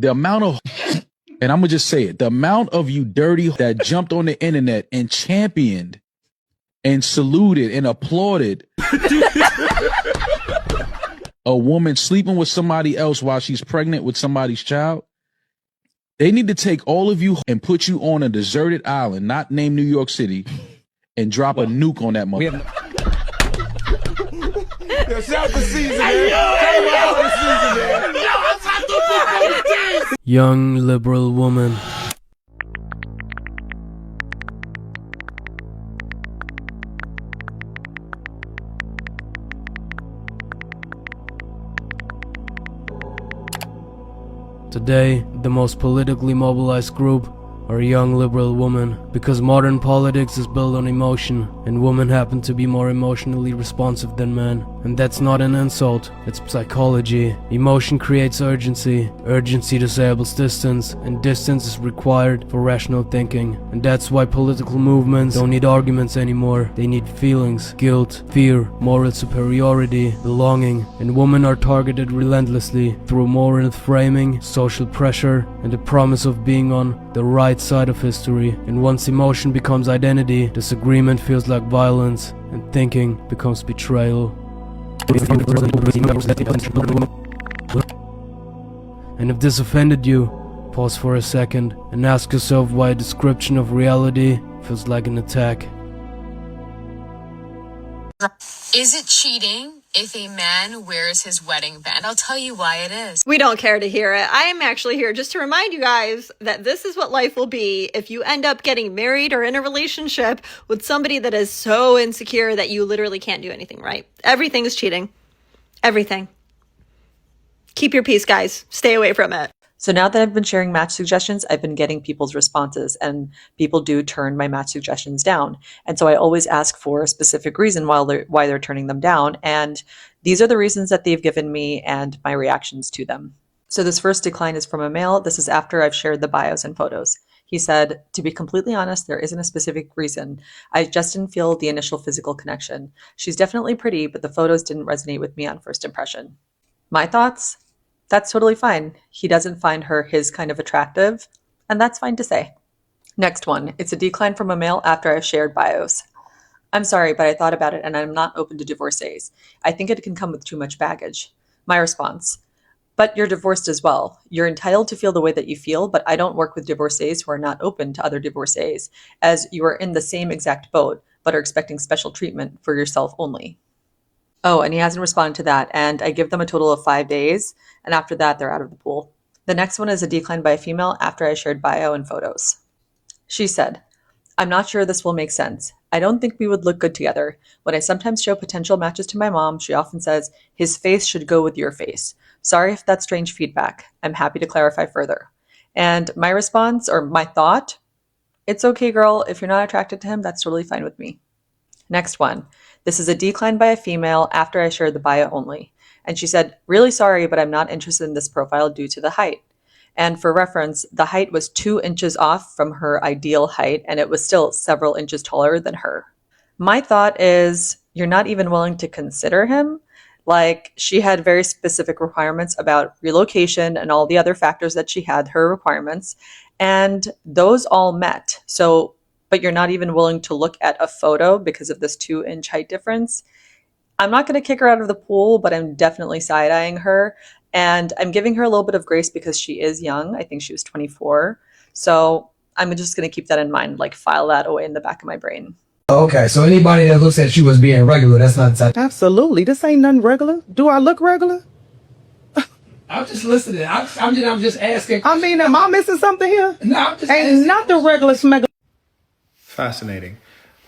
The amount of, and I'm gonna just say it, the amount of you dirty that jumped on the internet and championed and saluted and applauded a woman sleeping with somebody else while she's pregnant with somebody's child. They need to take all of you and put you on a deserted island, not named New York City, and drop a nuke on that motherfucker. Shout the season, man. Young liberal woman. Today, the most politically mobilized group are young liberal women, because modern politics is built on emotion, and women happen to be more emotionally responsive than men. And that's not an insult, it's psychology. Emotion creates urgency, urgency disables distance, and distance is required for rational thinking. And that's why political movements don't need arguments anymore, they need feelings, guilt, fear, moral superiority, belonging. And women are targeted relentlessly through moral framing, social pressure, and the promise of being on the right side of history. And once emotion becomes identity, disagreement feels like violence, and thinking becomes betrayal. And if this offended you, pause for a second and ask yourself why a description of reality feels like an attack. Is it cheating if a man wears his wedding band? I'll tell you why it is. We don't care to hear it. I am actually here just to remind you guys that this is what life will be if you end up getting married or in a relationship with somebody that is so insecure that you literally can't do anything right. Everything is cheating. Everything. Keep your peace, guys. Stay away from it. So now that I've been sharing match suggestions, I've been getting people's responses, and people do turn my match suggestions down. And so I always ask for a specific reason why they're turning them down. And these are the reasons that they've given me and my reactions to them. So this first decline is from a male. This is after I've shared the bios and photos. He said, to be completely honest, there isn't a specific reason. I just didn't feel the initial physical connection. She's definitely pretty, but the photos didn't resonate with me on first impression. My thoughts? That's totally fine. He doesn't find her his kind of attractive, and that's fine to say. Next one, it's a decline from a male after I've shared bios. I'm sorry, but I thought about it and I'm not open to divorcees. I think it can come with too much baggage. My response, but you're divorced as well. You're entitled to feel the way that you feel, but I don't work with divorcees who are not open to other divorcees, as you are in the same exact boat, but are expecting special treatment for yourself only. Oh, and he hasn't responded to that, and I give them a total of 5 days, and after that, they're out of the pool. The next one is a decline by a female after I shared bio and photos. She said, I'm not sure this will make sense. I don't think we would look good together. When I sometimes show potential matches to my mom, she often says, his face should go with your face. Sorry if that's strange feedback. I'm happy to clarify further. And my response, or my thought, it's okay, girl. If you're not attracted to him, that's totally fine with me. Next one. This is a decline by a female after I shared the bio only. And she said, really sorry, but I'm not interested in this profile due to the height. And for reference, the height was 2 inches off from her ideal height, and it was still several inches taller than her. My thought is, you're not even willing to consider him. Like, she had very specific requirements about relocation and all the other factors that she had, her requirements, and those all met. So, but you're not even willing to look at a photo because of this 2-inch height difference. I'm not going to kick her out of the pool, but I'm definitely side-eyeing her. And I'm giving her a little bit of grace because she is young. I think she was 24. So I'm just going to keep that in mind, like file that away in the back of my brain. Okay, so anybody that looks at you as being regular, that's not that. Absolutely. This ain't nothing regular. Do I look regular? I'm just listening. I'm just asking. I mean, am I missing something here? No, I'm just Ain't asking. not the regular smegma. Fascinating.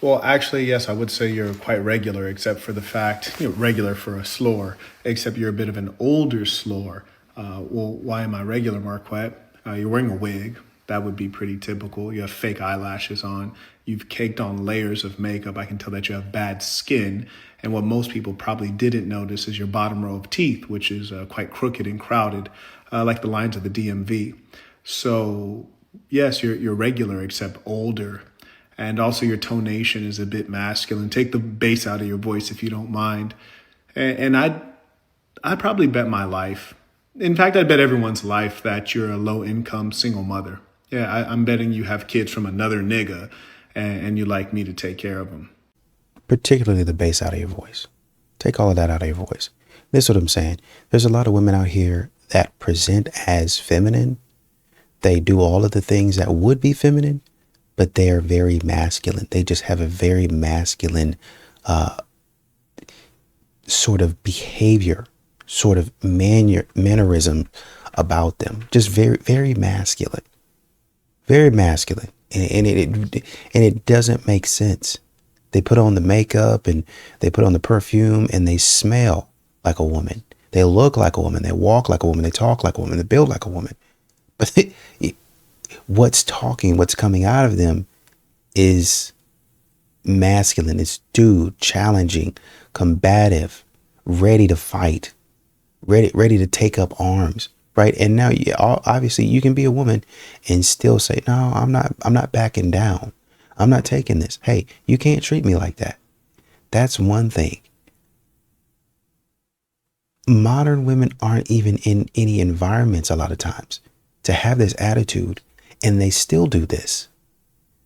Well, actually, yes, I would say you're quite regular, except for the fact, regular for a slore, except you're a bit of an older slore. Well, why am I regular, Marquette? You're wearing a wig. That would be pretty typical. You have fake eyelashes on. You've caked on layers of makeup. I can tell that you have bad skin. And what most people probably didn't notice is your bottom row of teeth, which is quite crooked and crowded, like the lines of the DMV. So, yes, you're regular, except older. And also your tonation is a bit masculine. Take the bass out of your voice if you don't mind. And I'd probably bet my life In fact, I bet everyone's life that you're a low-income single mother. Yeah, I'm betting you have kids from another nigga, and you like me to take care of them. Particularly the bass out of your voice. Take all of that out of your voice. This is what I'm saying. There's a lot of women out here that present as feminine. They do all of the things that would be feminine, but they are very masculine. They just have a very masculine sort of behavior, sort of mannerism about them. Just very, very masculine. Very masculine. And it doesn't make sense. They put on the makeup and they put on the perfume and they smell like a woman. They look like a woman. They walk like a woman. They talk like a woman. They build like a woman. But what's coming out of them is masculine. It's dude, challenging, combative, ready to fight, ready to take up arms. Right. And now, obviously, you can be a woman and still say, no, I'm not backing down. I'm not taking this. Hey, you can't treat me like that. That's one thing. Modern women aren't even in any environments a lot of times to have this attitude, and they still do this.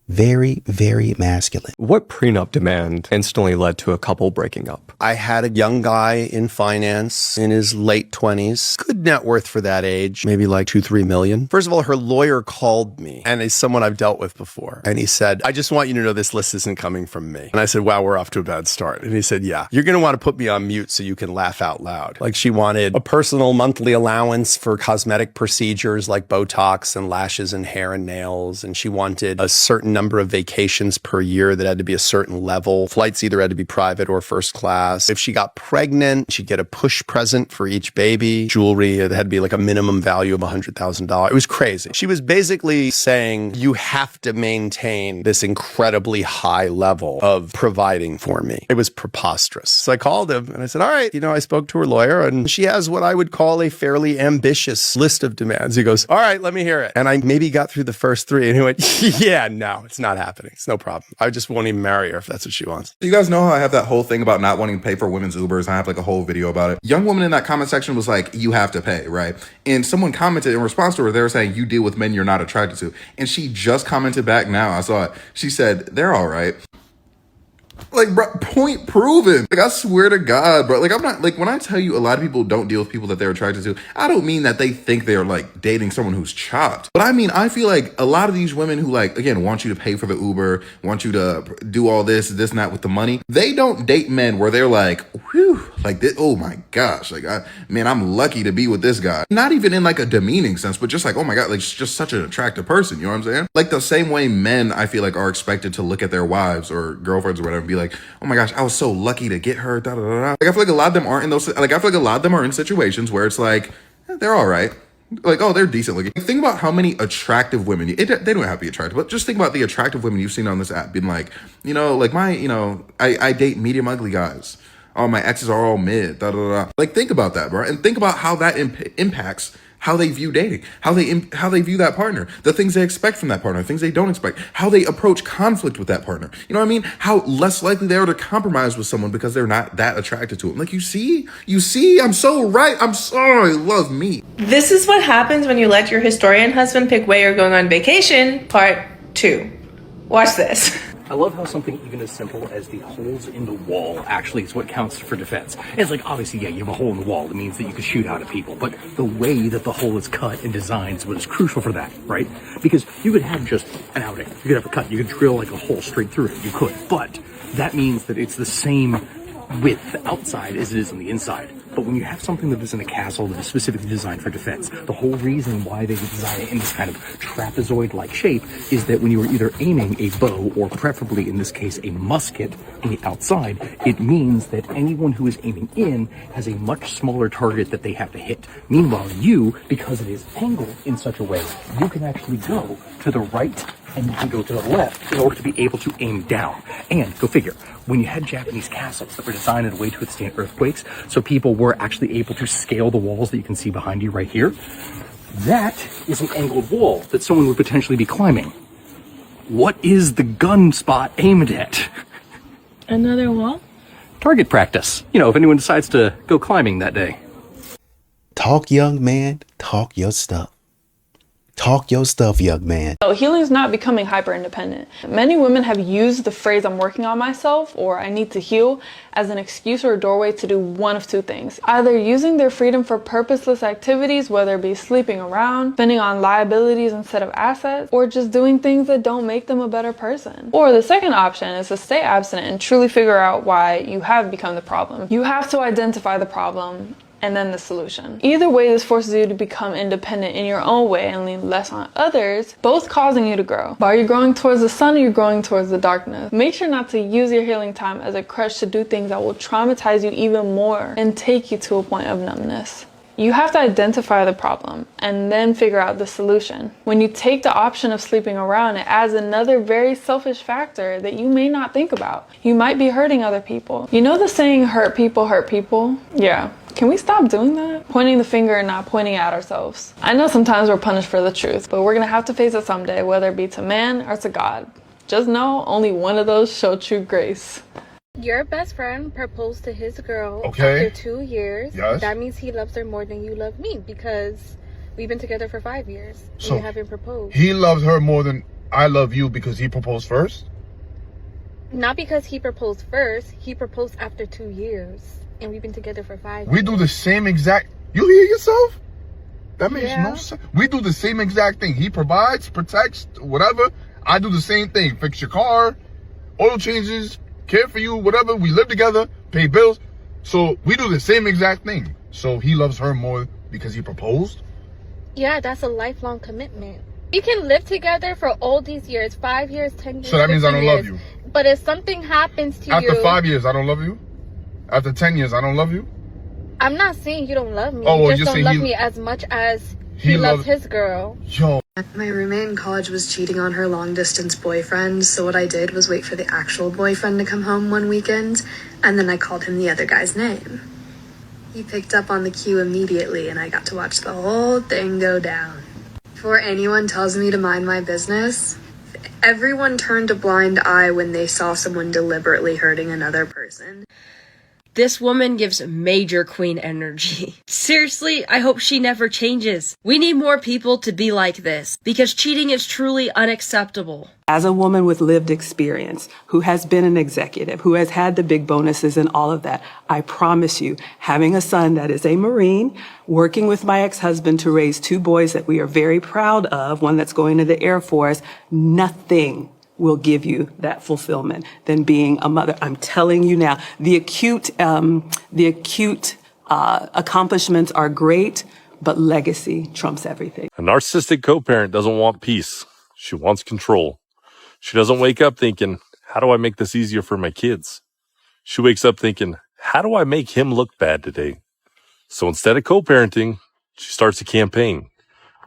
Very, very masculine. What prenup demand instantly led to a couple breaking up? I had a young guy in finance in his late 20s. Good net worth for that age, maybe like 2-3 million. First of all, her lawyer called me, and he's someone I've dealt with before. And he said, I just want you to know this list isn't coming from me. And I said, wow, we're off to a bad start. And he said, yeah, you're going to want to put me on mute so you can laugh out loud. Like she wanted a personal monthly allowance for cosmetic procedures like Botox and lashes and hair and nails. And she wanted a certain number of vacations per year that had to be a certain level. Flights either had to be private or first class. If she got pregnant, she'd get a push present for each baby. Jewelry, it had to be like a minimum value of $100,000. It was crazy. She was basically saying, you have to maintain this incredibly high level of providing for me. It was preposterous. So I called him and I said, all right, I spoke to her lawyer and she has what I would call a fairly ambitious list of demands. He goes, all right, let me hear it. And I maybe got through the first three and he went, yeah, no, it's not happening. It's no problem. I just won't even marry her if that's what she wants. You guys know how I have that whole thing about not wanting to pay for women's Ubers. I have like a whole video about it. Young woman in that comment section was like, you have to pay, right? And someone commented in response to her, they were saying, you deal with men you're not attracted to. And she just commented back now. I saw it. She said, they're all right. Like, bro, point proven. Like, I swear to God, bro. Like, I'm not, like, when I tell you a lot of people don't deal with people that they're attracted to, I don't mean that they think they're, like, dating someone who's chopped. But I mean, I feel like a lot of these women who, like, again, want you to pay for the Uber, want you to do all this and that with the money, they don't date men where they're like, whew, like, this, oh my gosh, like, man, I'm lucky to be with this guy. Not even in, like, a demeaning sense, but just like, oh my God, like, just such an attractive person, you know what I'm saying? Like, the same way men, I feel like, are expected to look at their wives or girlfriends or whatever and be like, oh my gosh, I was so lucky to get her, da da da da. Like, I feel like a lot of them aren't in those, like, I feel like a lot of them are in situations where it's like, they're all right. Like, oh, they're decent looking. Think about how many attractive women, they don't have to be attractive, but just think about the attractive women you've seen on this app being like, like I date medium ugly guys. Oh, my exes are all mid, da da da. Like, think about that, bro. And think about how that impacts how they view dating, how they view that partner, the things they expect from that partner, things they don't expect, how they approach conflict with that partner. You know what I mean? How less likely they are to compromise with someone because they're not that attracted to them. Like, you see, I'm so right. I'm sorry. Love me. This is what happens when you let your historian husband pick where you're going on vacation, part 2. Watch this. I love how something even as simple as the holes in the wall actually is what counts for defense. It's like, obviously, yeah, you have a hole in the wall. It means that you can shoot out at people. But the way that the hole is cut and designed is what is crucial for that, right? Because you could have just an outing. You could have a cut. You could drill like a hole straight through it. You could. But that means that it's the same width outside as it is on the inside. But when you have something that is in a castle that is specifically designed for defense, the whole reason why they design it in this kind of trapezoid-like shape is that when you are either aiming a bow, or preferably in this case a musket, on the outside, it means that anyone who is aiming in has a much smaller target that they have to hit. Meanwhile, you, because it is angled in such a way, you can actually go to the right and you can go to the left in order to be able to aim down. And go figure, when you had Japanese castles that were designed in a way to withstand earthquakes, so people were actually able to scale the walls that you can see behind you right here, that is an angled wall that someone would potentially be climbing. What is the gun spot aimed at? Another wall? Target practice. If anyone decides to go climbing that day. Talk, young man. Talk your stuff. Talk your stuff, young man. So healing is not becoming hyper independent. Many women have used the phrase "I'm working on myself" or "I need to heal" as an excuse or a doorway to do one of two things. Either using their freedom for purposeless activities, whether it be sleeping around, spending on liabilities instead of assets, or just doing things that don't make them a better person. Or the second option is to stay abstinent and truly figure out why you have become the problem. You have to identify the problem and then the solution. Either way, this forces you to become independent in your own way and lean less on others, both causing you to grow. But are you growing towards the sun or you're growing towards the darkness? Make sure not to use your healing time as a crutch to do things that will traumatize you even more and take you to a point of numbness. You have to identify the problem and then figure out the solution. When you take the option of sleeping around, it adds another very selfish factor that you may not think about. You might be hurting other people. You know the saying, hurt people? Yeah. Can we stop doing that? Pointing the finger and not pointing at ourselves. I know sometimes we're punished for the truth, but we're gonna have to face it someday, whether it be to man or to God. Just know only one of those show true grace. Your best friend proposed to his girl after 2 years. Yes. That means he loves her more than you love me because we've been together for 5 years and So you haven't proposed. he loves her more than I love you because he proposed first? Not because he proposed first, he proposed after 2 years and we've been together for 5 We years. do the same exact... You hear yourself? That makes Yeah. no sense. We do the same exact thing. He provides, protects, whatever. I do the same thing. Fix your car, oil changes, care for you, whatever. We live together, pay bills. So we do the same exact thing. So he loves her more because he proposed? Yeah, that's a lifelong commitment. We can live together for all these years, 5 years, 10 years. So that means I 15 don't love years. you. But if something happens to After you... 5 years, I don't love you? After 10 years, I don't love you? I'm not saying you don't love me. Oh, well, you you're just don't saying love he- me as much as he he loves loves- his girl. Yo. My roommate in college was cheating on her long distance boyfriend, so what I did was wait for the actual boyfriend to come home one weekend, and then I called him the other guy's name. He picked up on the cue immediately, and I got to watch the whole thing go down. Before anyone tells me to mind my business, everyone turned a blind eye when they saw someone deliberately hurting another person. This woman gives major queen energy. Seriously, I hope she never changes. We need more people to be like this, because cheating is truly unacceptable. As a woman with lived experience, who has been an executive, who has had the big bonuses and all of that, I promise you, having a son that is a Marine, working with my ex-husband to raise 2 boys that we are very proud of, one that's going to the Air Force, nothing will give you that fulfillment than being a mother. I'm telling you now, the acute accomplishments are great, but legacy trumps everything. A narcissistic co-parent doesn't want peace. She wants control. She doesn't wake up thinking, how do I make this easier for my kids? She wakes up thinking, how do I make him look bad today? So instead of co-parenting, she starts a campaign.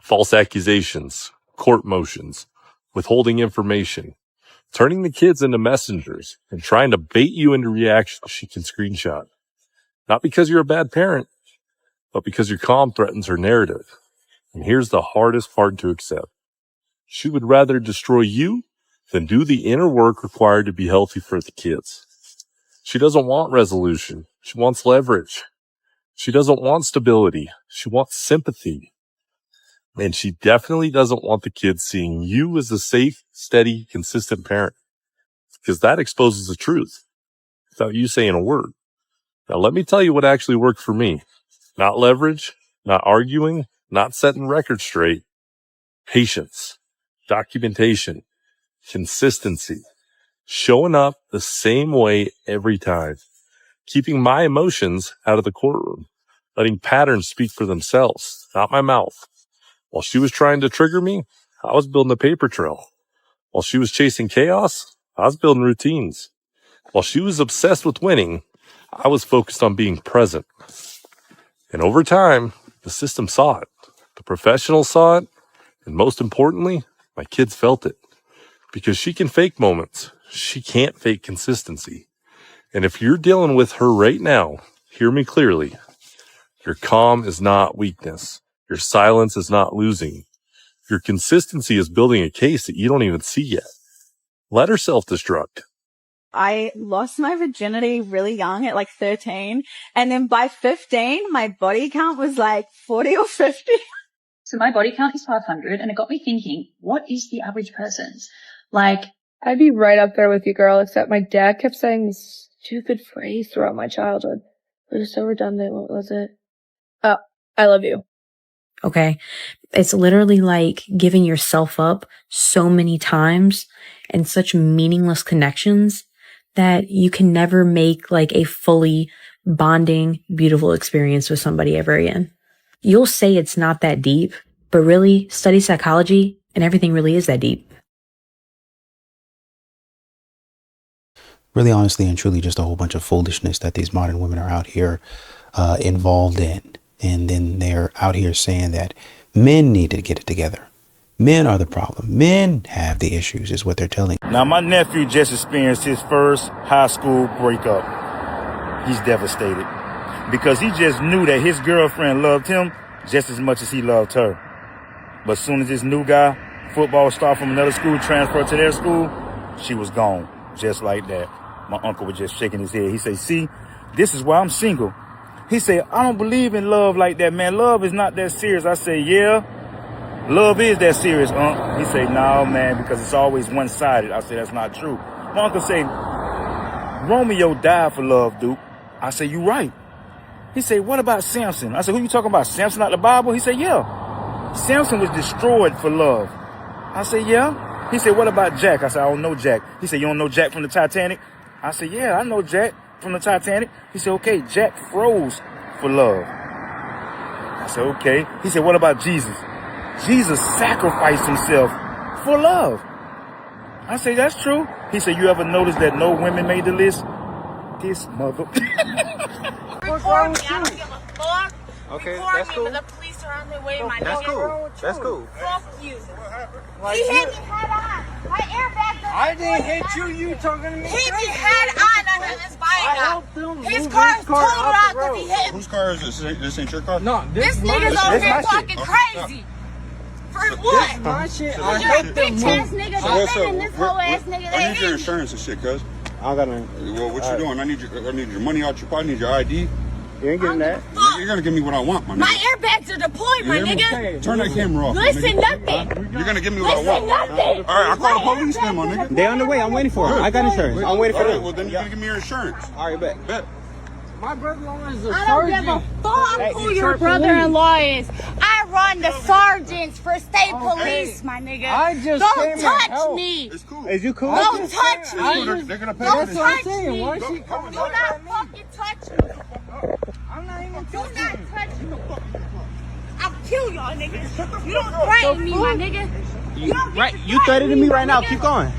False accusations, court motions, withholding information, turning the kids into messengers, and trying to bait you into reactions she can screenshot. Not because you're a bad parent, but because your calm threatens her narrative. And here's the hardest part to accept. She would rather destroy you than do the inner work required to be healthy for the kids. She doesn't want resolution. She wants leverage. She doesn't want stability. She wants sympathy. And she definitely doesn't want the kids seeing you as a safe, steady, consistent parent, because that exposes the truth without you saying a word. Now, let me tell you what actually worked for me. Not leverage, not arguing, not setting records straight. Patience, documentation, consistency, showing up the same way every time, keeping my emotions out of the courtroom, letting patterns speak for themselves, not my mouth. While she was trying to trigger me, I was building a paper trail. While she was chasing chaos, I was building routines. While she was obsessed with winning, I was focused on being present. And over time, the system saw it. The professionals saw it. And most importantly, my kids felt it. Because she can fake moments. She can't fake consistency. And if you're dealing with her right now, hear me clearly. Your calm is not weakness. Your silence is not losing. Your consistency is building a case that you don't even see yet. Let her self-destruct. I lost my virginity really young at like 13. And then by 15, my body count was like 40 or 50. So my body count is 500, and it got me thinking, what is the average person's? Like, I'd be right up there with you, girl, except my dad kept saying this stupid phrase throughout my childhood. It was so redundant. What was it? Oh, I love you. Okay. It's literally like giving yourself up so many times and such meaningless connections that you can never make like a fully bonding, beautiful experience with somebody ever again. You'll say it's not that deep, but really study psychology and everything really is that deep. Really, honestly, and truly just a whole bunch of foolishness that these modern women are out here involved in. And then they're out here saying that men need to get it together. Men are the problem. Men have the issues is what they're telling. Now, my nephew just experienced his first high school breakup. He's devastated because he just knew that his girlfriend loved him just as much as he loved her. But as soon as this new guy, football star from another school, transferred to their school, she was gone, just like that. My uncle was just shaking his head. He said, see, this is why I'm single. He said, I don't believe in love like that, man. Love is not that serious. I say, yeah, love is that serious, Unc. He said, no, man, because it's always one-sided. I said, that's not true. My uncle said, Romeo died for love, Duke. I said, you right. He said, what about Samson? I said, who you talking about? Samson out the Bible? He said, yeah. Samson was destroyed for love. I said, yeah. He said, what about Jack? I said, I don't know Jack. He said, you don't know Jack from the Titanic? I said, yeah, I know Jack from the Titanic. He said, okay, Jack froze for love. I said, okay. He said, what about Jesus? Jesus sacrificed himself for love. I said, that's true. He said, you ever notice that no women made the list? This mother. Record me, I don't give a fuck. Okay, Record that's me, cool. but the police are on their way, my That's nigga. cool. That's cool. Fuck you. Like He you- hit me head on. My airbag doesn't I didn't work. hit you. You talking to me? Hit me crazy. head on under this I bike. helped him His move car his is car totaled out out the because he road. hit me. Whose car is this? This ain't your car? No, This mine. nigga's This over is here my shit. talking Okay, crazy. For what? This my shit. Cause I you're a helped them bitch ass move. nigga. So Don't what's fit up? in this whole ass nigga. I They need your hit. insurance and shit, cuz. I got an. Well, what you doing? I need your money out your pocket. I need your ID. You ain't getting that. You're gonna give me what I want, my My nigga. airbags are deployed, my You hear me? nigga. Turn that camera off. my Listen, nigga. nothing. You're gonna give me what I Listen, want. nothing. All right, I call the police then, my nigga. They on the way. I'm waiting for them. I got insurance. I'm waiting for All right, them. well then you're gonna give me your insurance. All right, bet. Bet. My brother-in-law is a I don't give a fuck Hey, who Detroit your brother-in-law is. I run the sergeants for state police, my nigga. I just Don't came to touch help. me. It's cool. Is you cool? Don't touch me. They're gonna pay Don't for this. touch saying. me. Why Do she not fucking touch me. I'm not even Do not touch me. I'll kill y'all niggas. You don't threaten me, my nigga. You don't get to You threatening me right now. nigga. Keep going.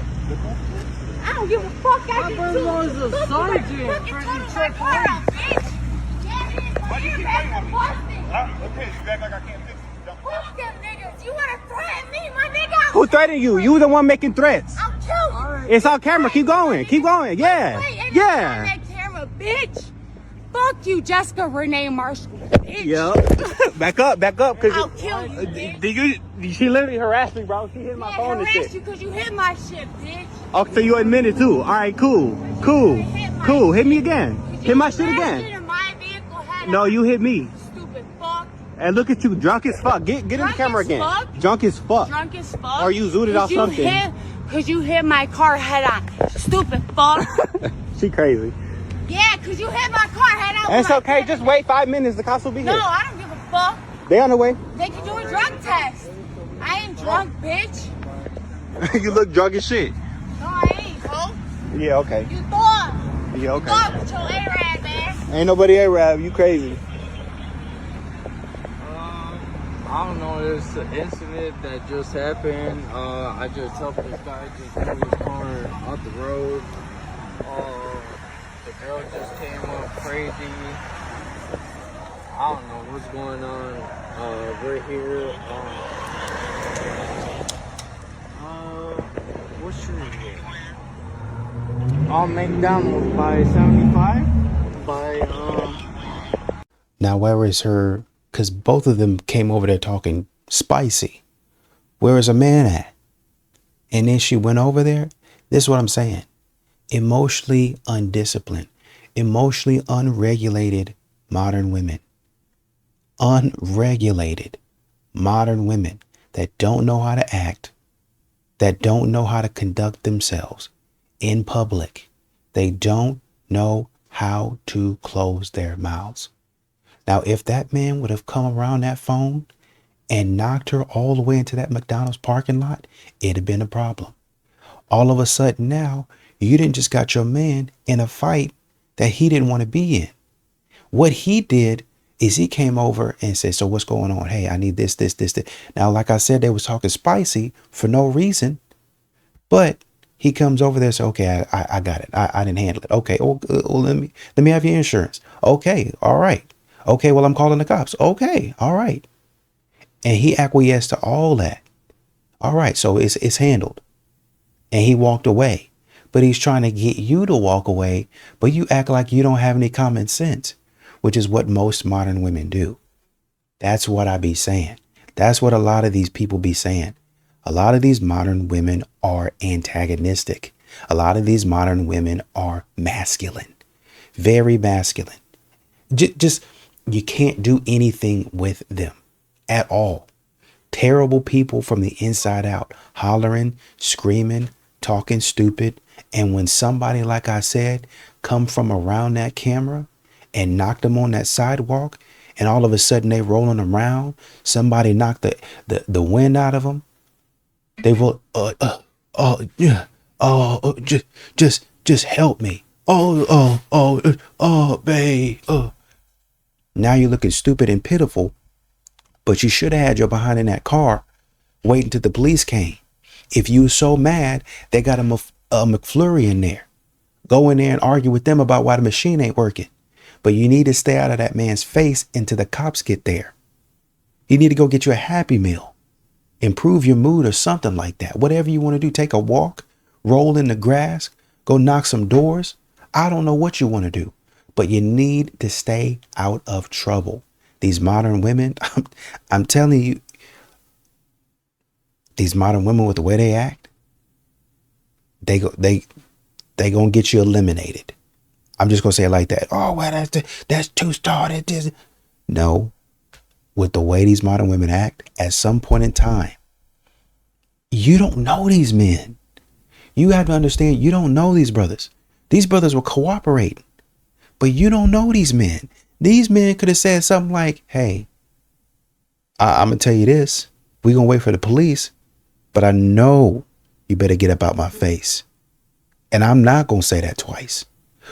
I don't give a fuck. I can brother-in-law is a Look, sergeant fucking for total my Detroit car out, bitch. Yeah, it is. My earbags are busted. Okay, you act like I can't fix it. Fuck them niggas. You wanna threaten me, my nigga? Who threatened you? You the one making threats. I'll kill you. It's on camera. Keep going. Keep going. Yeah. Wait, and Yeah. it's on that camera, bitch. Fuck you, Jessica Renee Marshall. Bitch. Yep. Back up. Cause I'll kill you, bitch. She literally harassed me, bro. She hit my Yeah, phone and harass shit. you because you hit my shit, bitch. Oh, so you admitted too. All right, cool. Hit me again. Hit my shit again. In my vehicle, had No, you hit me. stupid fuck. And look at you, drunk as fuck. Get in the Drunk camera as again. fuck? Drunk as fuck. Drunk as fuck. Or you zooted out something. Cause you hit my car head on. Stupid fuck. She crazy. Yeah, cause you hit my car head on. It's okay. Just wait 5 minutes. The cops will be No, here. I don't give a fuck. They on the way. They can do a drug test. I ain't drunk, bitch. You look drunk as shit. No, I ain't, ho. Yeah, okay. You thought. Yeah, okay. Thought with your A-Rab ass. Ain't nobody Arab. You crazy. I don't know, it's an incident that just happened. I just helped this guy just move his car out the road. The girl just came up crazy. I don't know what's going on. We're here. What street is it? On McDonald's by 75. Now, where is her? Because both of them came over there talking spicy. Where is a man at? And then she went over there. This is what I'm saying. emotionally undisciplined, emotionally unregulated modern women. Unregulated modern women that don't know how to act, that don't know how to conduct themselves in public. They don't know how to close their mouths. Now, if that man would have come around that phone and knocked her all the way into that McDonald's parking lot, it'd have been a problem. All of a sudden now, you didn't just got your man in a fight that he didn't want to be in. What he did is he came over and said, so what's going on? Hey, I need this. Now, like I said, they was talking spicy for no reason, but he comes over there and says, okay, I got it. I didn't handle it. Okay. Oh, let me have your insurance. Okay. All right. Okay. Well, I'm calling the cops. Okay. All right. And he acquiesced to all that. All right. So it's handled. And he walked away, but he's trying to get you to walk away, but you act like you don't have any common sense, which is what most modern women do. That's what I be saying. That's what a lot of these people be saying. A lot of these modern women are antagonistic. A lot of these modern women are masculine, very masculine. Just you can't do anything with them at all. Terrible people from the inside out, hollering, screaming, talking stupid. And when somebody, like I said, come from around that camera and knock them on that sidewalk, and all of a sudden they rolling around, somebody knocked the wind out of them. They will, just help me. Babe. Now you're looking stupid and pitiful, but you should have had your behind in that car waiting till the police came. If you were so mad, they got a McFlurry in there. Go in there and argue with them about why the machine ain't working. But you need to stay out of that man's face until the cops get there. You need to go get you a Happy Meal. Improve your mood or something like that. Whatever you want to do, take a walk, roll in the grass, go knock some doors. I don't know what you want to do, but you need to stay out of trouble. These modern women, I'm telling you, these modern women with the way they act, they gonna get you eliminated. I'm just gonna say it like that. Oh, well, that's too started. No, with the way these modern women act, at some point in time, you don't know these men. You have to understand, you don't know these brothers. These brothers will cooperate, but you don't know these men. These men could have said something like, hey, I'm gonna tell you this. We're gonna wait for the police, but I know you better get up out my face. And I'm not gonna say that twice.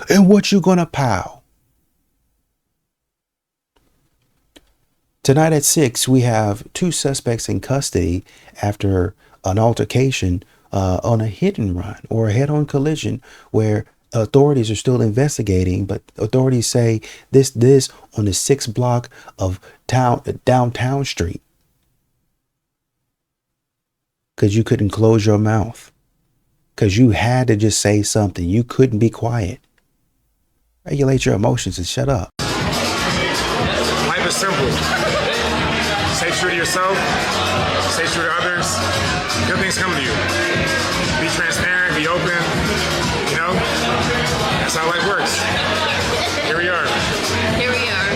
And what you gonna pow? Tonight at 6, we have 2 suspects in custody after an altercation on a hit and run or a head-on collision where authorities are still investigating, but authorities say this on the 6th block of downtown street. Because you couldn't close your mouth. Because you had to just say something. You couldn't be quiet. Regulate your emotions and shut up. Life is simple. Stay true to yourself. Stay true to others. Good things come to you. Be transparent. Be open. You know? That's how life works. Here we are. Here we are.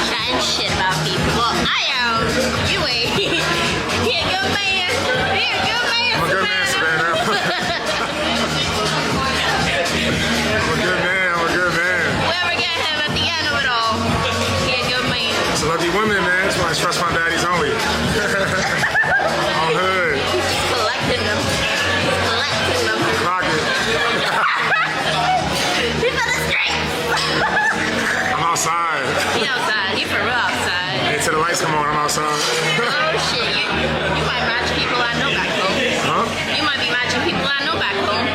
Chatting shit about people. Well, I am. You ain't. He a good man. He a good man. I'm a good man, Savannah. I'm a good man. Whoever get him at the end of it all, he a good man. It's a lucky woman, man. That's why I trust my daddies only. On hood. He's just collecting them. Collecting them. Clock it. He's on the street. I'm outside. He outside. He for real outside. Hey, till the lights come on, I'm outside. Oh shit, you might match people I know back home. Huh? You might be matching people I know back home.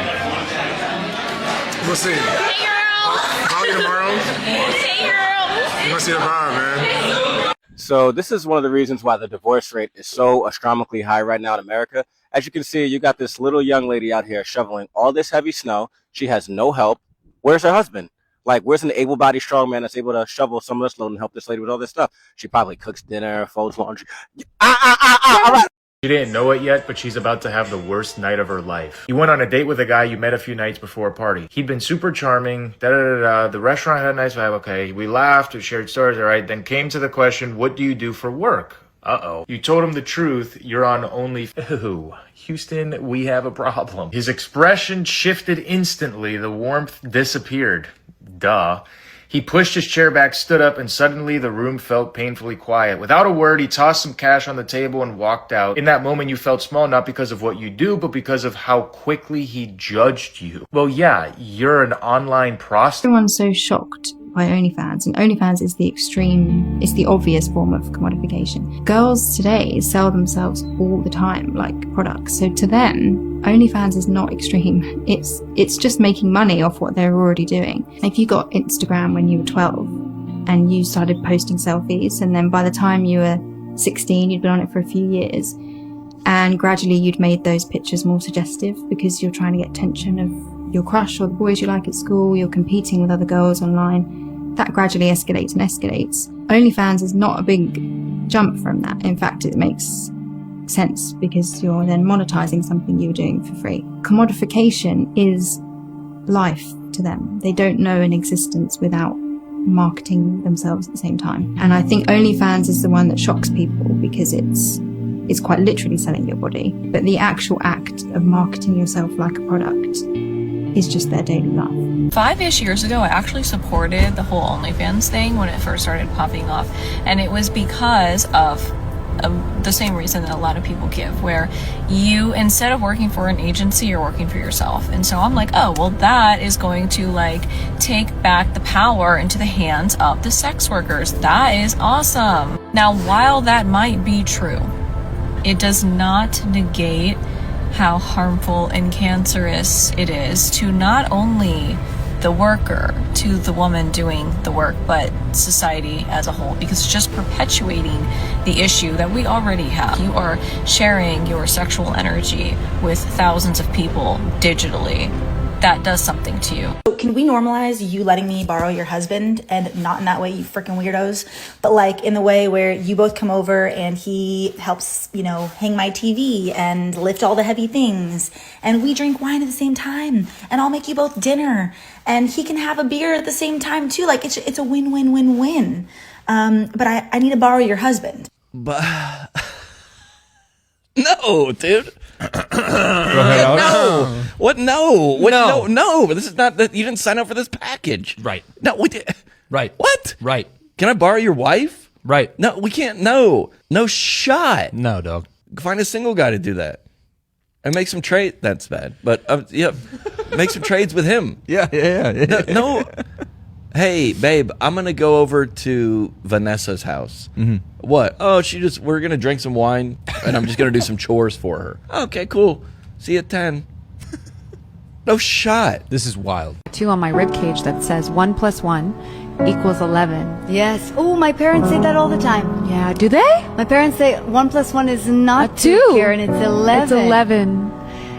We'll see. Hey girl. Call you tomorrow. Hey girl. You must see the vibe, man. So this is one of the reasons why the divorce rate is so astronomically high right now in America. As you can see, you got this little young lady out here shoveling all this heavy snow. She has no help. Where's her husband? Like, where's an able-bodied strong man that's able to shovel some of this load and help this lady with all this stuff? She probably cooks dinner, folds laundry. All right. She didn't know it yet, but she's about to have the worst night of her life. You went on a date with a guy you met a few nights before a party. He'd been super charming, The restaurant had a nice vibe, okay. We laughed, we shared stories, alright. Then came to the question, what do you do for work? Uh-oh. You told him the truth, you're on Ooh, Houston, we have a problem. His expression shifted instantly, the warmth disappeared. Duh. He pushed his chair back, stood up, and suddenly the room felt painfully quiet. Without a word, he tossed some cash on the table and walked out. In that moment, you felt small, not because of what you do, but because of how quickly he judged you. Well, yeah, you're an online prostitute. Everyone's so shocked by OnlyFans, and OnlyFans is the extreme, it's the obvious form of commodification. Girls today sell themselves all the time like products, so to them, OnlyFans is not extreme. It's just making money off what they're already doing. If you got Instagram when you were 12 and you started posting selfies, and then by the time you were 16, you'd been on it for a few years, and gradually you'd made those pictures more suggestive because you're trying to get attention of your crush or the boys you like at school, you're competing with other girls online. That gradually escalates and escalates. OnlyFans is not a big jump from that. In fact, it makes sense because you're then monetizing something you were doing for free. Commodification is life to them. They don't know an existence without marketing themselves at the same time. And I think OnlyFans is the one that shocks people because it's quite literally selling your body. But the actual act of marketing yourself like a product is just their daily life. 5-ish years ago, I actually supported the whole OnlyFans thing when it first started popping off. And it was because of the same reason that a lot of people give, where you, instead of working for an agency, you're working for yourself. And so I'm like, oh, well, that is going to like take back the power into the hands of the sex workers. That is awesome. Now, while that might be true, it does not negate how harmful and cancerous it is to not only the worker, to the woman doing the work, but society as a whole, because it's just perpetuating the issue that we already have. You are sharing your sexual energy with thousands of people digitally. That does something to you. Can we normalize you letting me borrow your husband, and not in that way, you freaking weirdos, but like in the way where you both come over and he helps, you know, hang my TV and lift all the heavy things, and we drink wine at the same time, and I'll make you both dinner, and he can have a beer at the same time too. Like it's a win-win-win-win. But I need to borrow your husband. But no, dude. Go ahead, No. What? No. What? No. No. This is not. You didn't sign up for this package. Right. No. Right. What? Right. Can I borrow your wife? Right. No, we can't. No. No shot. No, dog. Find a single guy to do that. And make some trade. That's bad. But yeah, make some trades with him. Yeah. No. Hey, babe, I'm going to go over to Vanessa's house. Mm-hmm. What? Oh, we're going to drink some wine, and I'm just going to do some chores for her. Okay, cool. See you at 10. No shot. This is wild. Tattoo on my ribcage that says 1 + 1 = 11. Yes. Oh, my parents say that all the time. Yeah, do they? My parents say 1 + 1 is not A 2, Karen, it's 11. It's 11.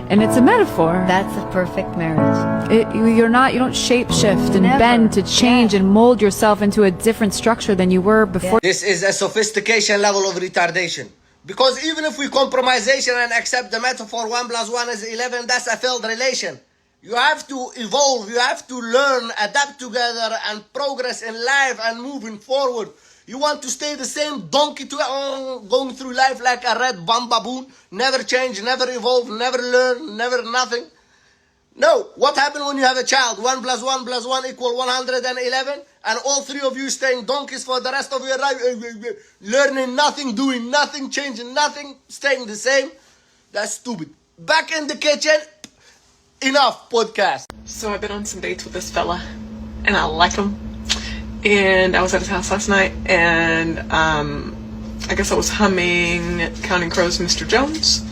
And it's a metaphor. That's a perfect marriage. You don't shape shift and Never. bend to change and mold yourself into a different structure than you were before. This is a sophistication level of retardation. Because even if we compromisation and accept the metaphor 1 + 1 is 11, that's a failed relation. You have to evolve, you have to learn, adapt together and progress in life and moving forward. You want to stay the same donkey going through life like a red baboon, never change, never evolve, never learn, never nothing. No, what happens when you have a child? 1 + 1 + 1 = 111, and all three of you staying donkeys for the rest of your life, learning nothing, doing nothing, changing nothing, staying the same. That's stupid. Back in the kitchen, enough podcast. So I've been on some dates with this fella, and I like him. And I was at his house last night, and I guess I was humming Counting Crows' Mr. Jones.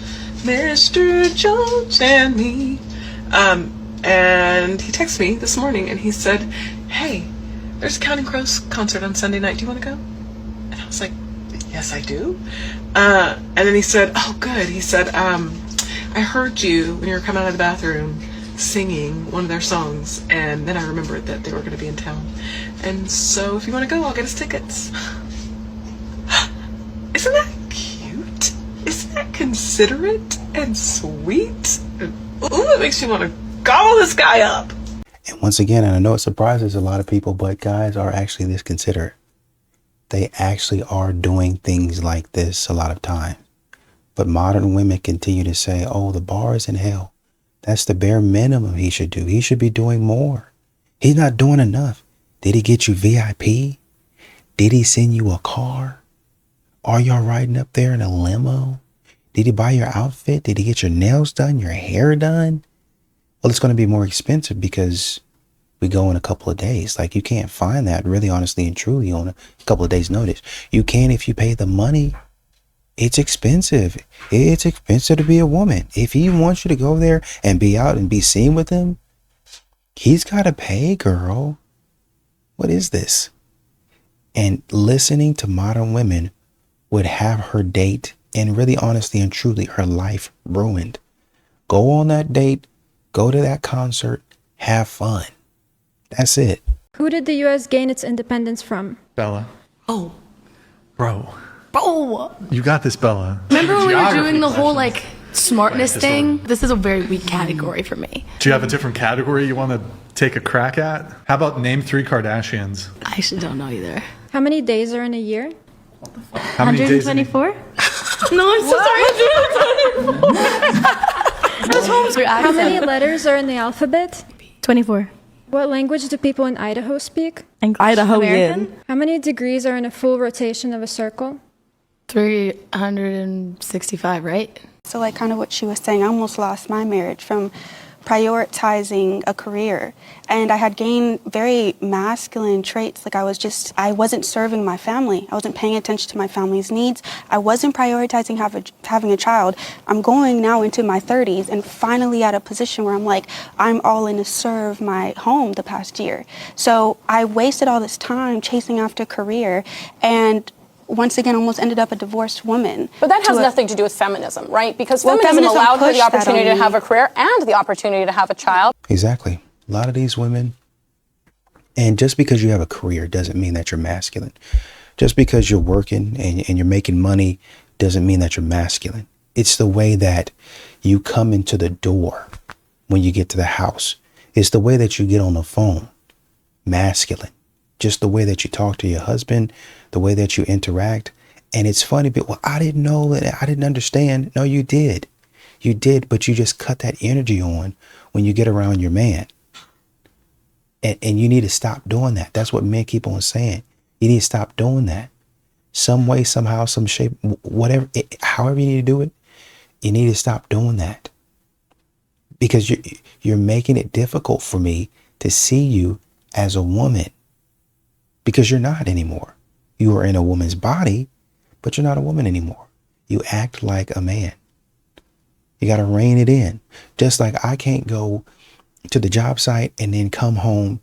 Mr. Jones and me. And he texted me this morning, and he said, hey, there's a Counting Crows concert on Sunday night. Do you want to go? And I was like, yes, I do. And then he said, oh, good. He said, I heard you when you were coming out of the bathroom singing one of their songs, and then I remembered that they were going to be in town. And so if you want to go, I'll get us tickets. Isn't that cute? Isn't that considerate? considerate and sweet. Ooh, it makes you want to gobble this guy up. And once again, and I know it surprises a lot of people, but guys are actually this considerate. They actually are doing things like this a lot of times. But modern women continue to say, oh, the bar is in hell. That's the bare minimum he should do. He should be doing more. He's not doing enough. Did he get you VIP? Did he send you a car? Are y'all riding up there in a limo? Did he buy your outfit? Did he get your nails done, your hair done? Well, it's going to be more expensive because we go in a couple of days. Like, you can't find that really honestly and truly on a couple of days notice. You can if you pay the money. It's expensive. It's expensive to be a woman. If he wants you to go there and be out and be seen with him, he's got to pay, girl. What is this? And listening to modern women would have her date and really honestly and truly her life ruined. Go on that date, go to that concert, have fun. That's it. Who did the U.S. gain its independence from? Bella. Oh. Bro. Bro! You got this, Bella. Remember when we were doing the whole, like, smartness thing? This is a very weak category for me. Do you have a different category you want to take a crack at? How about name 3 Kardashians? I actually don't know either. How many days are in a year? How many days in a- 124? No, I'm so sorry. How many letters are in the alphabet? 24. What language do people in Idaho speak? Idaho, American? How many degrees are in a full rotation of a circle? 365, right? So like kind of what she was saying, I almost lost my marriage from prioritizing a career. And I had gained very masculine traits. Like I wasn't serving my family. I wasn't paying attention to my family's needs. I wasn't prioritizing having a child. I'm going now into my 30s and finally at a position where I'm like, I'm all in to serve my home the past year. So I wasted all this time chasing after career and once again almost ended up a divorced woman. But that has nothing to do with feminism, right? Because feminism allowed her the opportunity to have a career and the opportunity to have a child. Exactly. A lot of these women, and just because you have a career doesn't mean that you're masculine. Just because you're working and you're making money doesn't mean that you're masculine. It's the way that you come into the door when you get to the house. It's the way that you get on the phone. Masculine. Just the way that you talk to your husband, the way that you interact. And it's funny, but well, I didn't know that. I didn't understand. No, you did. You did, but you just cut that energy on when you get around your man. And you need to stop doing that. That's what men keep on saying. You need to stop doing that. Some way, somehow, some shape, whatever, however you need to do it, you need to stop doing that. Because you're making it difficult for me to see you as a woman. Because you're not anymore. You are in a woman's body, but you're not a woman anymore. You act like a man. You got to rein it in. Just like I can't go to the job site and then come home,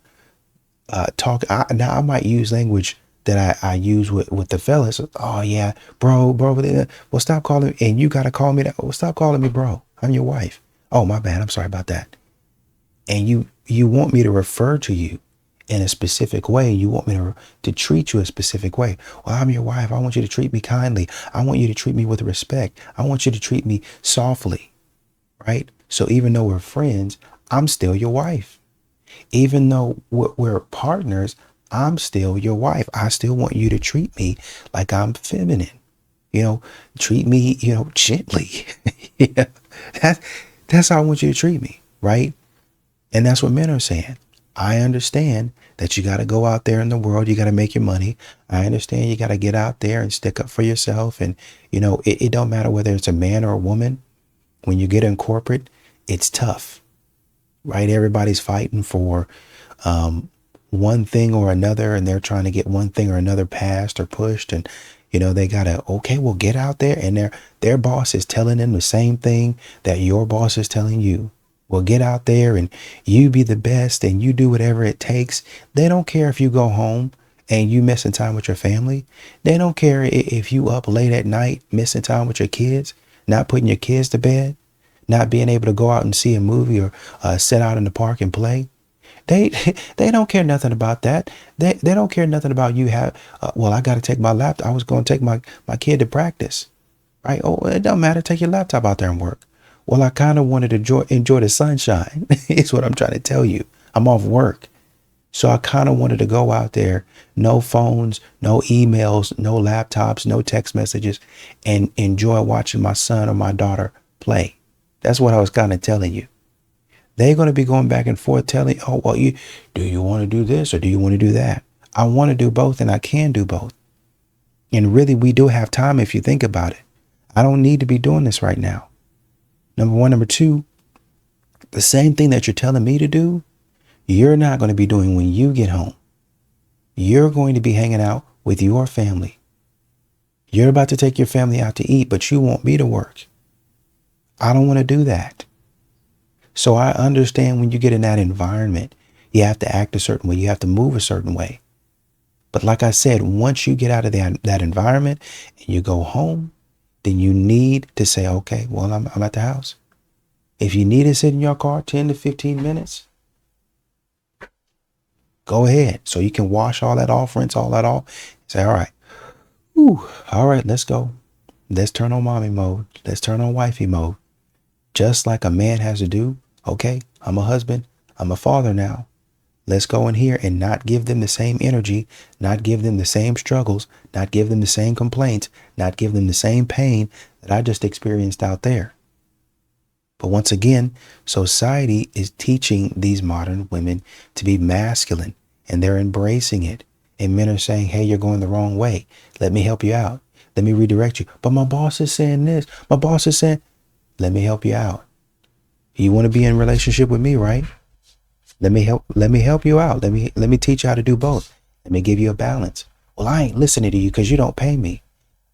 talk. Now I might use language that I use with the fellas. Oh yeah, bro. Well, stop calling. And you got to call me that. Well, stop calling me bro. I'm your wife. Oh, my bad. I'm sorry about that. And you want me to refer to you in a specific way. You want me to treat you a specific way. Well, I'm your wife. I want you to treat me kindly. I want you to treat me with respect. I want you to treat me softly, right? So even though we're friends, I'm still your wife. Even though we're partners, I'm still your wife. I still want you to treat me like I'm feminine. Treat me, gently. Yeah, that's how I want you to treat me, right? And that's what men are saying. I understand that you got to go out there in the world. You got to make your money. I understand you got to get out there and stick up for yourself. And, it don't matter whether it's a man or a woman. When you get in corporate, it's tough, right? Everybody's fighting for one thing or another, and they're trying to get one thing or another passed or pushed. And, they got to, okay, well, get out there. And their boss is telling them the same thing that your boss is telling you. Well, get out there and you be the best and you do whatever it takes. They don't care if you go home and you missing time with your family. They don't care if you up late at night, missing time with your kids, not putting your kids to bed, not being able to go out and see a movie or sit out in the park and play. They don't care nothing about that. They don't care nothing about you well, I got to take my laptop. I was going to take my kid to practice. right? Oh, it don't matter. Take your laptop out there and work. Well, I kind of wanted to enjoy the sunshine. Is what I'm trying to tell you. I'm off work. So I kind of wanted to go out there, no phones, no emails, no laptops, no text messages, and enjoy watching my son or my daughter play. That's what I was kind of telling you. They're going to be going back and forth telling, oh, well, do you want to do this or do you want to do that? I want to do both and I can do both. And really, we do have time if you think about it. I don't need to be doing this right now. Number one. Number two, the same thing that you're telling me to do, you're not going to be doing when you get home. You're going to be hanging out with your family. You're about to take your family out to eat, but you want me to work. I don't want to do that. So I understand when you get in that environment, you have to act a certain way. You have to move a certain way. But like I said, once you get out of that environment and you go home, then you need to say, okay, well, I'm at the house. If you need to sit in your car 10 to 15 minutes, go ahead. So you can wash all that off, rinse all that off. Say, all right, all right, let's go. Let's turn on mommy mode. Let's turn on wifey mode. Just like a man has to do. Okay, I'm a husband. I'm a father now. Let's go in here and not give them the same energy, not give them the same struggles, not give them the same complaints, not give them the same pain that I just experienced out there. But once again, society is teaching these modern women to be masculine, and they're embracing it. And men are saying, hey, you're going the wrong way. Let me help you out. Let me redirect you. But my boss is saying this. My boss is saying, let me help you out. You want to be in a relationship with me, right? Let me help you out. Let me teach you how to do both. Let me give you a balance. Well, I ain't listening to you because you don't pay me.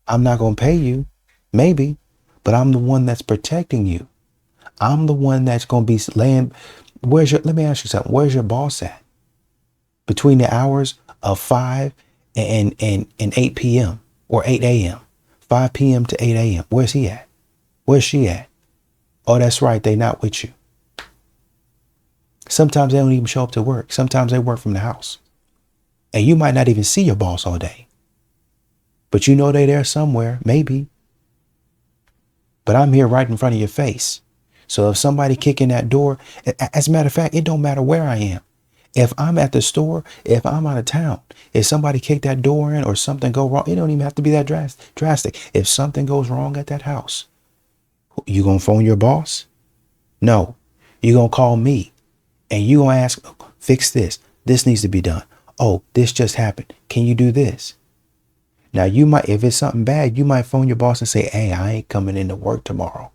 I'm not going to pay you, maybe, but I'm the one that's protecting you. I'm the one that's going to be laying. Let me ask you something. Where's your boss at? Between the hours of 5 and 8 p.m. or 8 a.m., 5 p.m. to 8 a.m. Where's he at? Where's she at? Oh, that's right. They not with you. Sometimes they don't even show up to work. Sometimes they work from the house. And you might not even see your boss all day. But you know they're there somewhere, maybe. But I'm here right in front of your face. So if somebody kick in that door, as a matter of fact, it don't matter where I am. If I'm at the store, if I'm out of town, if somebody kick that door in or something go wrong, it don't even have to be that drastic. If something goes wrong at that house, you gonna phone your boss? No, you gonna call me. And you gonna ask, fix this. This needs to be done. Oh, this just happened. Can you do this? Now you might, if it's something bad, you might phone your boss and say, hey, I ain't coming into work tomorrow.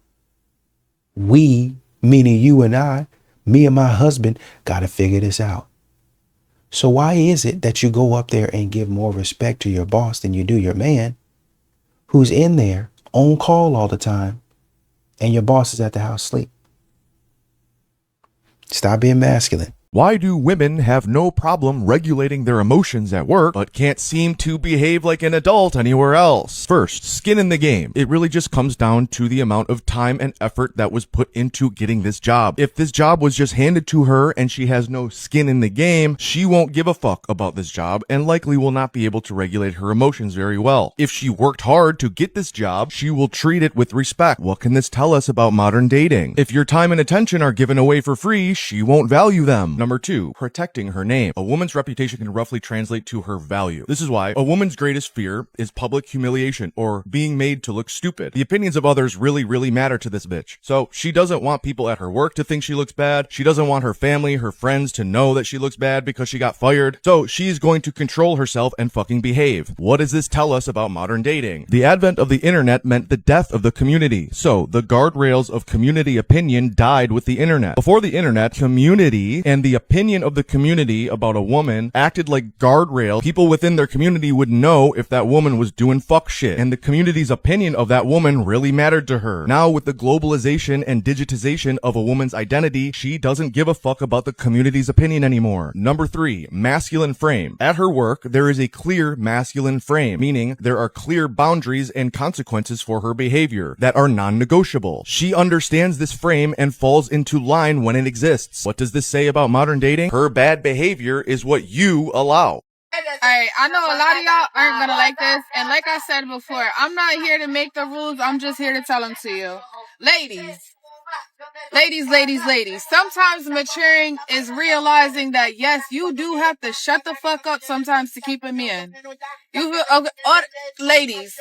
We, meaning you and I, me and my husband, got to figure this out. So why is it that you go up there and give more respect to your boss than you do your man who's in there on call all the time and your boss is at the house asleep? Stop being masculine. Why do women have no problem regulating their emotions at work, but can't seem to behave like an adult anywhere else? First, skin in the game. It really just comes down to the amount of time and effort that was put into getting this job. If this job was just handed to her and she has no skin in the game, she won't give a fuck about this job and likely will not be able to regulate her emotions very well. If she worked hard to get this job, she will treat it with respect. What can this tell us about modern dating? If your time and attention are given away for free, she won't value them. Number 2, protecting her name. A woman's reputation can roughly translate to her value. This is why a woman's greatest fear is public humiliation or being made to look stupid. The opinions of others really matter to this bitch. So she doesn't want people at her work to think she looks bad. She doesn't want her family, her friends to know that she looks bad because she got fired. So she's going to control herself and fucking behave. What does this tell us about modern dating? The advent of the internet meant the death of the community. So the guardrails of community opinion died with the internet. Before the internet, community and the opinion of the community about a woman acted like guardrails. People within their community would know if that woman was doing fuck shit, and the community's opinion of that woman really mattered to her. Now, with the globalization and digitization of a woman's identity, she doesn't give a fuck about the community's opinion anymore. Number 3, masculine frame. At her work, there is a clear masculine frame, meaning there are clear boundaries and consequences for her behavior that are non-negotiable. She understands this frame and falls into line when it exists. What does this say about modern dating? Her bad behavior is what you allow. Alright, I know a lot of y'all aren't gonna like this, and like I said before, I'm not here to make the rules, I'm just here to tell them to you. Ladies, sometimes maturing is realizing that yes, you do have to shut the fuck up sometimes to keep a man. Ladies,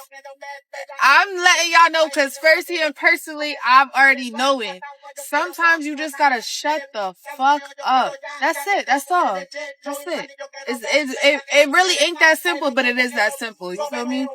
I'm letting y'all know because firsthand and personally, I've already know it. Sometimes you just gotta shut the fuck up. That's it. That's all. That's it. It really ain't that simple, but it is that simple. You feel me?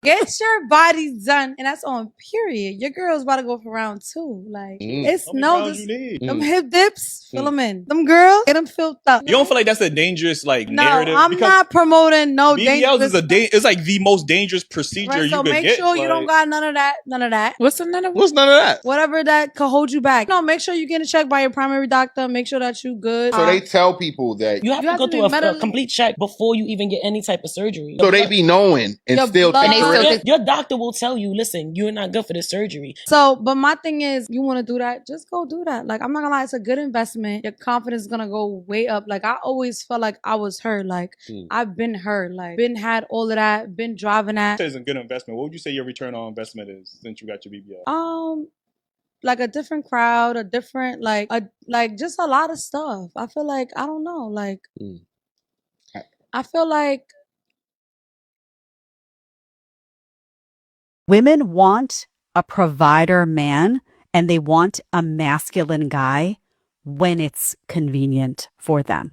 Get your bodies done, and that's on period. Your girl's about to go for round 2. Like, it's no, them hip dips, fill them in. Them girls, get them filled up. You don't feel like that's a dangerous narrative? No, I'm not promoting no BBLs dangerous. it's like the most dangerous procedure you So could make get. sure you don't got none of that. None of that. What's none of that? Whatever that could hold you back. No, make sure you get a check by your primary doctor. Make sure that you good. So they tell people that you have to go through a complete check before you even get any type of surgery. So they be knowing and still take your doctor will tell you, listen, you're not good for this surgery. So, but my thing is, you want to do that, just go do that. Like, I'm not gonna lie, it's a good investment. Your confidence is gonna go way up. Like, I always felt like I was her. Like, I've been her. Like, been had all of that, been driving that. It's a good investment. What would you say your return on investment is since you got your BBL? Like a different crowd, a different, like just a lot of stuff. I feel like, I don't know, like, I feel like Women want a provider man and they want a masculine guy when it's convenient for them.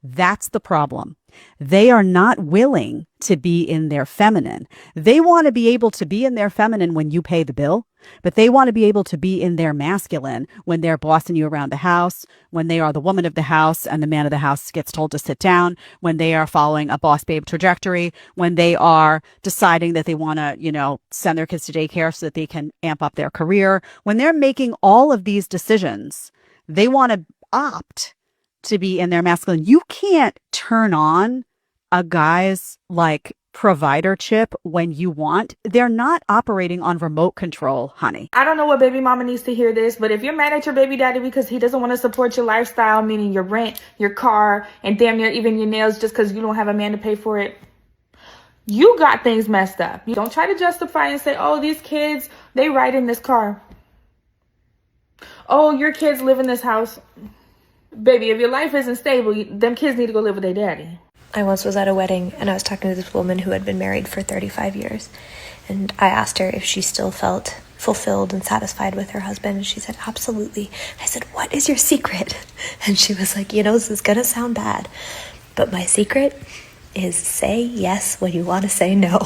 That's the problem. They are not willing to be in their feminine. They want to be able to be in their feminine when you pay the bill, but they want to be able to be in their masculine when they're bossing you around the house, when they are the woman of the house and the man of the house gets told to sit down, when they are following a boss babe trajectory, when they are deciding that they want to, send their kids to daycare so that they can amp up their career. When they're making all of these decisions, they want to opt to be in their masculine. You can't turn on a guy's provider chip when you want. They're not operating on remote control, honey. I don't know what baby mama needs to hear this, but if you're mad at your baby daddy because he doesn't want to support your lifestyle, meaning your rent, your car, and damn near even your nails just because you don't have a man to pay for it, you got things messed up. You don't try to justify and say, oh, these kids, they ride in this car. Oh, your kids live in this house. Baby, if your life isn't stable, them kids need to go live with their daddy. I once was at a wedding and I was talking to this woman who had been married for 35 years. And I asked her if she still felt fulfilled and satisfied with her husband. And she said, absolutely. I said, what is your secret? And she was like, this is going to sound bad, but my secret is say yes when you want to say no.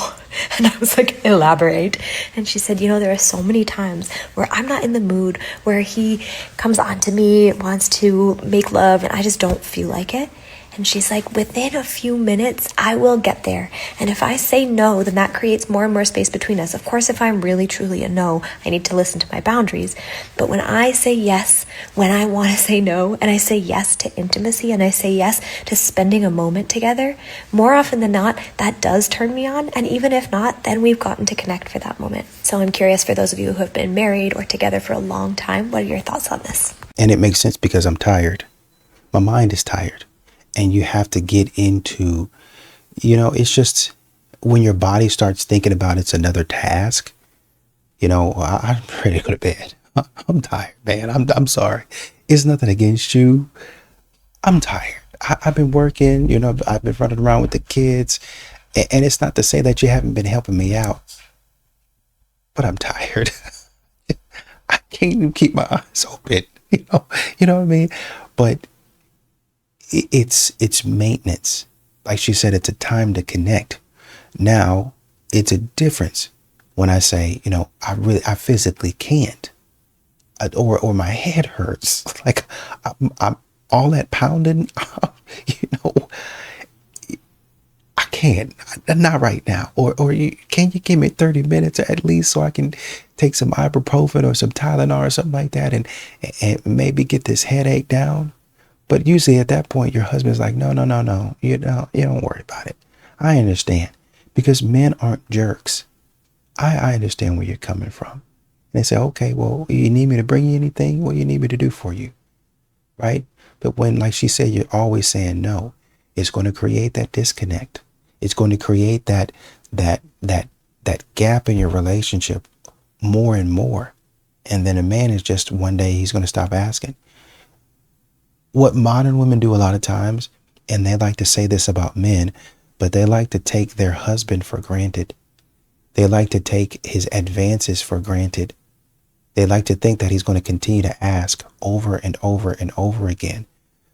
And I was like, elaborate. And she said, there are so many times where I'm not in the mood, where he comes on to me, wants to make love, and I just don't feel like it. And she's like, within a few minutes, I will get there. And if I say no, then that creates more and more space between us. Of course, if I'm really, truly a no, I need to listen to my boundaries. But when I say yes, when I want to say no, and I say yes to intimacy, and I say yes to spending a moment together, more often than not, that does turn me on. And even if not, then we've gotten to connect for that moment. So I'm curious, for those of you who have been married or together for a long time, what are your thoughts on this? And it makes sense because I'm tired. My mind is tired. And you have to get into, it's just when your body starts thinking about it's another task, I'm ready to go to bed. I'm tired, man. I'm sorry. It's nothing against you. I'm tired. I've been working, I've been running around with the kids. And it's not to say that you haven't been helping me out, but I'm tired. I can't even keep my eyes open, you know what I mean? But it's maintenance. Like she said, it's a time to connect. Now it's a difference when I say, I physically can't, or my head hurts. Like I'm all that pounding, I can't, not right now. Or can you give me 30 minutes at least so I can take some ibuprofen or some Tylenol or something like that and maybe get this headache down? But usually at that point, your husband's like, no, you don't worry about it. I understand, because men aren't jerks. I understand where you're coming from. And they say, okay, well, you need me to bring you anything? What do you need me to do for you? Right? But when, like she said, you're always saying no, it's going to create that disconnect. It's going to create that gap in your relationship more and more. And then a man is just one day he's going to stop asking. What modern women do a lot of times, and they like to say this about men, but they like to take their husband for granted. They like to take his advances for granted. They like to think that he's going to continue to ask over and over and over again.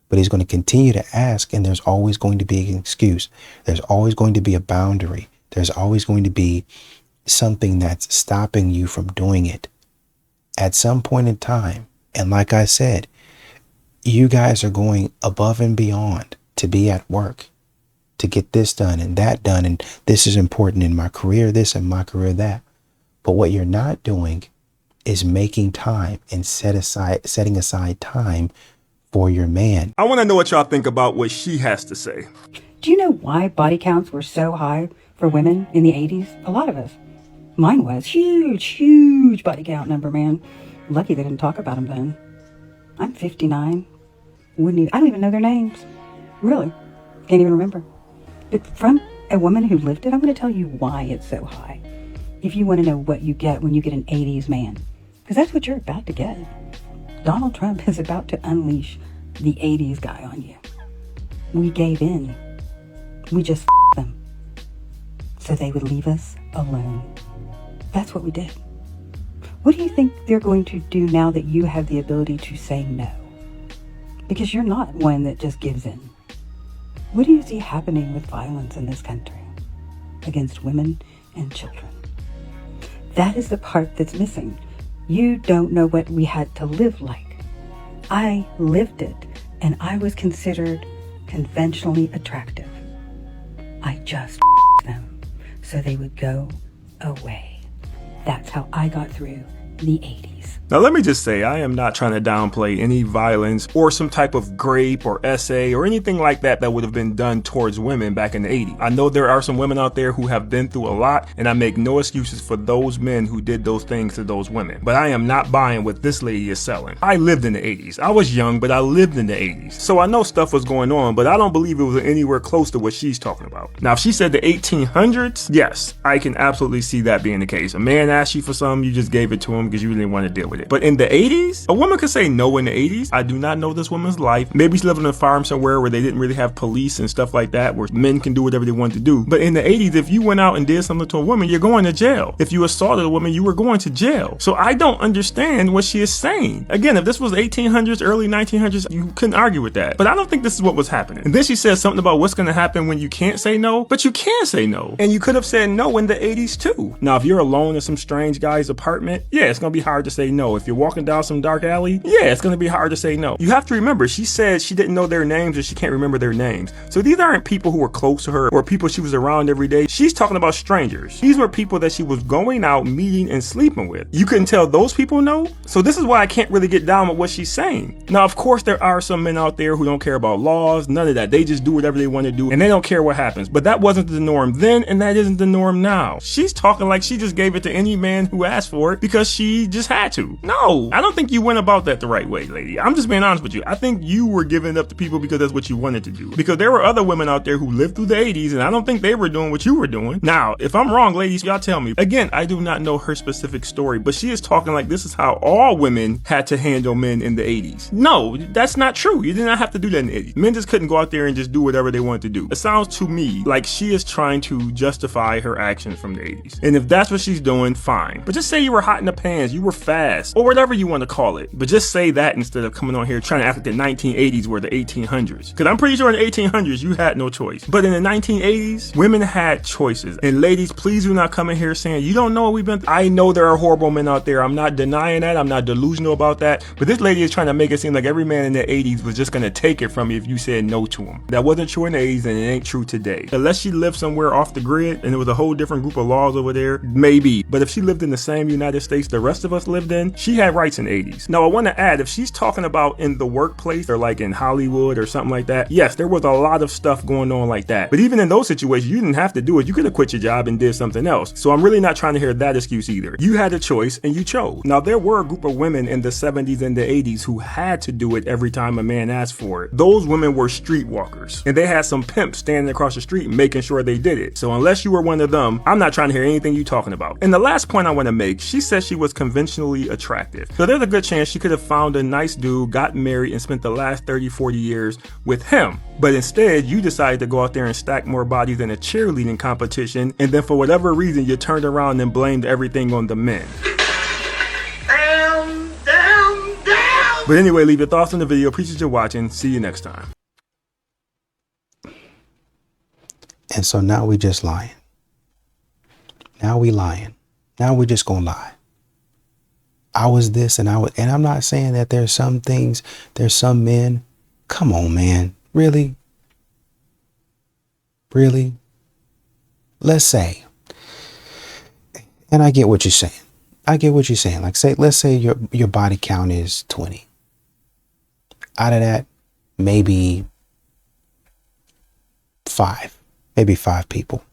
But he's going to continue to ask, and there's always going to be an excuse. There's always going to be a boundary. There's always going to be something that's stopping you from doing it at some point in time. And like I said, you guys are going above and beyond to be at work, to get this done and that done, and this is important in my career, this and my career, that. But what you're not doing is making time and setting aside time for your man. I want to know what y'all think about what she has to say. Do you know why body counts were so high for women in the 80s? A lot of us. Mine was huge body count number, man. Lucky they didn't talk about them then. I'm 59. I don't even know their names. Really. Can't even remember. But from a woman who lived it, I'm going to tell you why it's so high. If you want to know what you get when you get an 80s man. Because that's what you're about to get. Donald Trump is about to unleash the 80s guy on you. We gave in. We just them. So they would leave us alone. That's what we did. What do you think they're going to do now that you have the ability to say no? Because you're not one that just gives in. What do you see happening with violence in this country against women and children? That is the part that's missing. You don't know what we had to live like. I lived it, and I was considered conventionally attractive. I just them so they would go away. That's how I got through the 80s. Now, let me just say, I am not trying to downplay any violence or some type of grape or essay or anything like that that would have been done towards women back in the 80s. I know there are some women out there who have been through a lot, and I make no excuses for those men who did those things to those women. But I am not buying what this lady is selling. I lived in the 80s. I was young, but I lived in the 80s. So I know stuff was going on, but I don't believe it was anywhere close to what she's talking about. Now, if she said the 1800s, yes, I can absolutely see that being the case. A man asked you for something, you just gave it to him because you didn't want to deal with it. But in the 80s, a woman could say no in the 80s. I do not know this woman's life. Maybe she lived on a farm somewhere where they didn't really have police and stuff like that, where men can do whatever they want to do. But in the 80s, if you went out and did something to a woman, you're going to jail. If you assaulted a woman, you were going to jail. So I don't understand what she is saying. Again, if this was 1800s, early 1900s, you couldn't argue with that. But I don't think this is what was happening. And then she says something about what's going to happen when you can't say no, but you can say no. And you could have said no in the 80s too. Now, if you're alone in some strange guy's apartment, yeah, it's going to be hard to say no. If you're walking down some dark alley, yeah, it's going to be hard to say no. You have to remember, she said she didn't know their names or she can't remember their names. So these aren't people who were close to her or people she was around every day. She's talking about strangers. These were people that she was going out, meeting, and sleeping with. You couldn't tell those people no? So this is why I can't really get down with what she's saying. Now, of course, there are some men out there who don't care about laws, none of that. They just do whatever they want to do and they don't care what happens. But that wasn't the norm then and that isn't the norm now. She's talking like she just gave it to any man who asked for it because she just had to. No, I don't think you went about that the right way, lady. I'm just being honest with you. I think you were giving it up to people because that's what you wanted to do. Because there were other women out there who lived through the 80s and I don't think they were doing what you were doing. Now, if I'm wrong, ladies, y'all tell me. Again, I do not know her specific story, but she is talking like this is how all women had to handle men in the 80s. No, that's not true. You did not have to do that in the 80s. Men just couldn't go out there and just do whatever they wanted to do. It sounds to me like she is trying to justify her actions from the 80s. And if that's what she's doing, fine. But just say you were hot in the pants, you were fast, or whatever you want to call it. But just say that instead of coming on here trying to act like the 1980s were the 1800s. Because I'm pretty sure in the 1800s, you had no choice. But in the 1980s, women had choices. And ladies, please do not come in here saying, you don't know what we've been through. I know there are horrible men out there. I'm not denying that. I'm not delusional about that. But this lady is trying to make it seem like every man in the 80s was just going to take it from you if you said no to him. That wasn't true in the 80s and it ain't true today. Unless she lived somewhere off the grid and there was a whole different group of laws over there, maybe. But if she lived in the same United States the rest of us lived in, She had rights in the 80s. Now I want to add, if she's talking about in the workplace or like in Hollywood or something like that, yes, there was a lot of stuff going on like that. But even in those situations, you didn't have to do it. You could have quit your job and did something else. So I'm really not trying to hear that excuse either. You had a choice and you chose. Now there were a group of women in the 70s and the 80s who had to do it every time a man asked for it. Those women were streetwalkers, and they had some pimps standing across the street making sure they did it. So unless you were one of them, I'm not trying to hear anything you talking about. And the last point I want to make, she says she was conventionally attractive. So there's a good chance she could have found a nice dude, got married, and spent the last 30, 40 years with him. But instead, you decided to go out there and stack more bodies in a cheerleading competition, and then for whatever reason, you turned around and blamed everything on the men. But anyway, leave your thoughts on the video. Appreciate you watching. See you next time. And so now we just lying. Now we lying. Now we just gonna lie. I was this and and I'm not saying that there's some things, there's some men. Come on, man. Really? Really? Let's say, and I get what you're saying. I get what you're saying. Like let's say your body count is 20. Out of that, maybe five people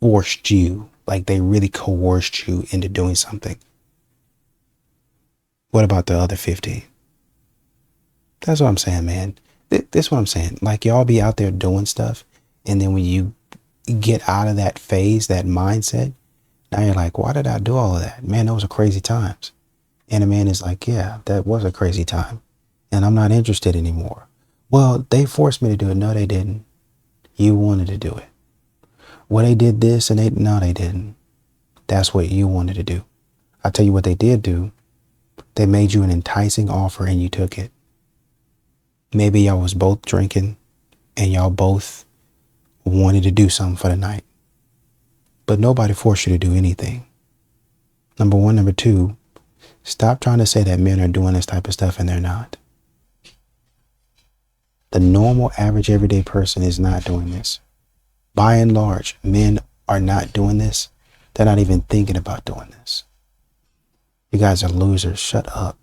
forced you, like they really coerced you into doing something. What about the other 15? That's what I'm saying, man. This is what I'm saying. Like y'all be out there doing stuff, and then when you get out of that phase, that mindset, now you're like, why did I do all of that? Man, those were crazy times. And a man is like, yeah, that was a crazy time, and I'm not interested anymore. Well, they forced me to do it. No, they didn't. You wanted to do it. Well, they did this and no, they didn't. That's what you wanted to do. I'll tell you what they did do. They made you an enticing offer and you took it. Maybe y'all was both drinking and y'all both wanted to do something for the night. But nobody forced you to do anything. Number one. Number two, stop trying to say that men are doing this type of stuff and they're not. The normal, average, everyday person is not doing this. By and large, men are not doing this. They're not even thinking about doing this. You guys are losers. Shut up.